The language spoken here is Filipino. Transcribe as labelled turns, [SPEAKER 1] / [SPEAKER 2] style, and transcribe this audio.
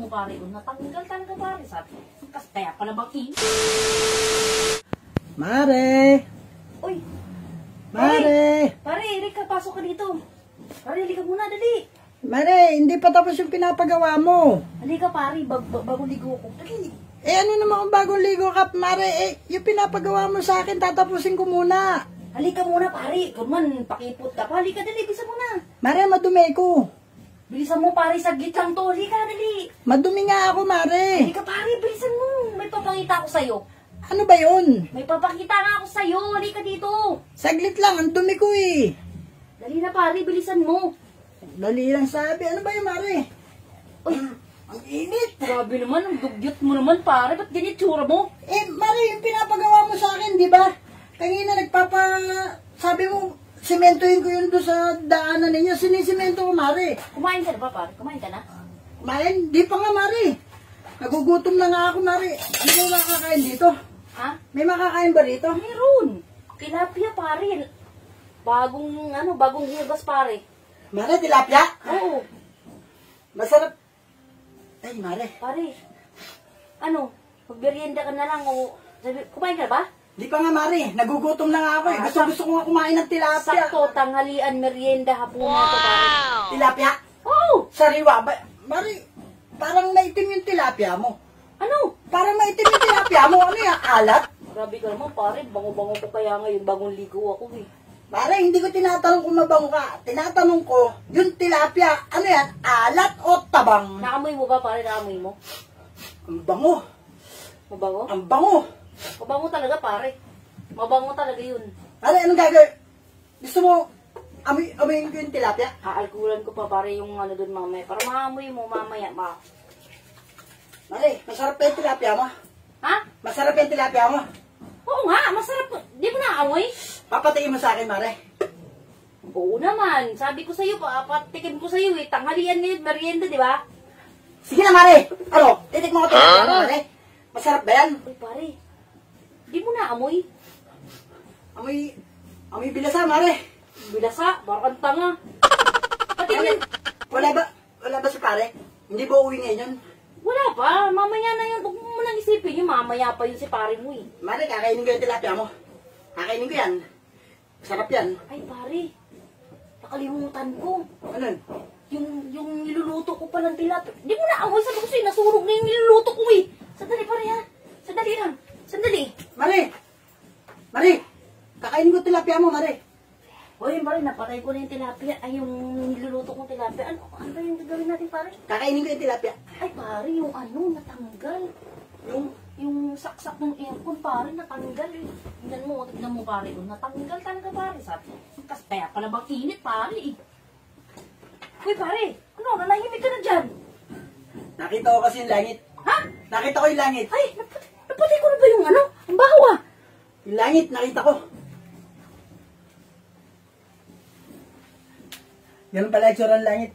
[SPEAKER 1] mo pare, natanggal talaga pare. Sabi, kaya pala bang init?
[SPEAKER 2] Mare!
[SPEAKER 1] Uy!
[SPEAKER 2] Mare!
[SPEAKER 1] Pare, Erika, pasok ka dito. Pare, halika muna, dali.
[SPEAKER 2] Mare, hindi pa tapos yung pinapagawa mo.
[SPEAKER 1] Halika pare, bagong ligo ko. Dali.
[SPEAKER 2] Eh ano naman kung bagong ligo ka, Mare? Eh, yung pinapagawa mo sa akin, tatapusin ko muna.
[SPEAKER 1] Halika muna pare, kung man pakipot ka pa. Halika, dali, bilisan mo na.
[SPEAKER 2] Mare, madumi ko.
[SPEAKER 1] Bilisan mo pare, saglit lang to. Halika, dali.
[SPEAKER 2] Madumi nga ako, Mare.
[SPEAKER 1] Halika pare, bilisan mo. May papakita ako sa'yo.
[SPEAKER 2] Ano ba yun?
[SPEAKER 1] May papakita nga ako sa'yo. Halika dito.
[SPEAKER 2] Saglit lang, ang dumi ko eh.
[SPEAKER 1] Dali na pare, bilisan mo.
[SPEAKER 2] Dali lang sabi. Ano ba yun, Mare?
[SPEAKER 1] Uy,
[SPEAKER 2] Ang init.
[SPEAKER 1] grabe naman, ang dugyot mo naman pare. Ba't ganyan tsura mo?
[SPEAKER 2] Eh, Mare, yung pinapagawa mo sa akin, di ba? Kanina sabi mo, simentohin ko yun doon sa daanan ninyo. Sinisimento ko, Mare.
[SPEAKER 1] Kumain ka na ba pare? Kumain ka na?
[SPEAKER 2] Kumain? Di pa nga, Mare. Nagugutom na nga ako, Mare. Ano ba makakain dito?
[SPEAKER 1] Ha?
[SPEAKER 2] May makakain ba dito?
[SPEAKER 1] Meron. Tilapia pare. Bagong higas pare.
[SPEAKER 2] Mare, tilapia?
[SPEAKER 1] Oo.
[SPEAKER 2] Masarap. Ay, Mare.
[SPEAKER 1] Pare. Magmerienda ka na lang o... Kumain ka na ba?
[SPEAKER 2] Di pa nga, Mare. Nagugutom na nga ako eh. Gusto ko nga kumain ng tilapia.
[SPEAKER 1] Sakto, tanghalian, merienda, hapunan to pare.
[SPEAKER 2] Tilapia?
[SPEAKER 1] Oo.
[SPEAKER 2] Sariwa. Mare, parang maitim yung tilapia mo.
[SPEAKER 1] Ano?
[SPEAKER 2] Parang maitim yung tilapia mo. Ano yung alat?
[SPEAKER 1] Grabe ka naman pare. Bango-bango ko kaya ngayon. Bagong ligo ako eh.
[SPEAKER 2] Mare, hindi ko tinatanong kung mabango ka. Tinatanong ko, yung tilapia, ano yan? Alat o tabang?
[SPEAKER 1] Naamoy mo ba pare? Naamoy mo?
[SPEAKER 2] Ang bango.
[SPEAKER 1] Mabango?
[SPEAKER 2] Ang bango.
[SPEAKER 1] Mabango talaga pare. Mabango talaga yun.
[SPEAKER 2] Mare, anong gagawin? Gusto mo, amoyin ko yung tilapia?
[SPEAKER 1] Aalkulan ko pa pare yung doon mamaya. Para maamoy mo mamaya.
[SPEAKER 2] Mare, masarap pa yung tilapia mo.
[SPEAKER 1] Ha?
[SPEAKER 2] Masarap yung tilapia mo.
[SPEAKER 1] Oo nga, masarap. Di mo naamoy?
[SPEAKER 2] Papatiin mo sa akin, Mare.
[SPEAKER 1] Oo naman. Sabi ko sa'yo, patikim ko sa'yo eh. Tanghalian ngayon, merienda, di ba?
[SPEAKER 2] Sige na, Mare. Ano? Titikman ko tilapia mo, Mare. Masarap ba yan?
[SPEAKER 1] Uy, pare. Di mo naamoy?
[SPEAKER 2] Amoy bilasa, Mare.
[SPEAKER 1] Bilasa, bakit tanga. Patingin.
[SPEAKER 2] Wala ba si pare? Hindi ba uwi ngayon?
[SPEAKER 1] Wala pa. Mamaya na yun. Huwag mo nang isipin yun. Mamaya pa yun si pare mo eh.
[SPEAKER 2] Mare, kakainin ko yung tilapia mo. Kakainin ko yan. Masarap yan.
[SPEAKER 1] Ay, pare. Nakalimutan ko.
[SPEAKER 2] Ano?
[SPEAKER 1] Yung niluluto ko pa ng tilapia. Di mo naamoy. Sabi ko sa'yo, nasurog na yung niluluto ko eh. Sandali pare ha. Sandali lang. Sandali.
[SPEAKER 2] Mare! Kakainin ko tilapia mo, Mare.
[SPEAKER 1] Hoy, pare, napatay ko na yung tilapia. Ay, yung niluluto kong tilapia. Ano ba yung gagawin natin, pare?
[SPEAKER 2] Kakainin ko yung tilapia.
[SPEAKER 1] Ay, pare, yung natanggal. Yung saksak ng aircon, pare, natanggal eh. Tignan mo, pare, natanggal talaga, pare. Sabi, kaya pala bang init, pare eh. Uy, pare, nanahimik ka na dyan?
[SPEAKER 2] Nakita ko kasi yung langit.
[SPEAKER 1] Ha?
[SPEAKER 2] Nakita ko yung langit.
[SPEAKER 1] Ay, napatay ko na ba yung ang baho ah?
[SPEAKER 2] Yung langit, nakita ko. Ganun pala yung langit.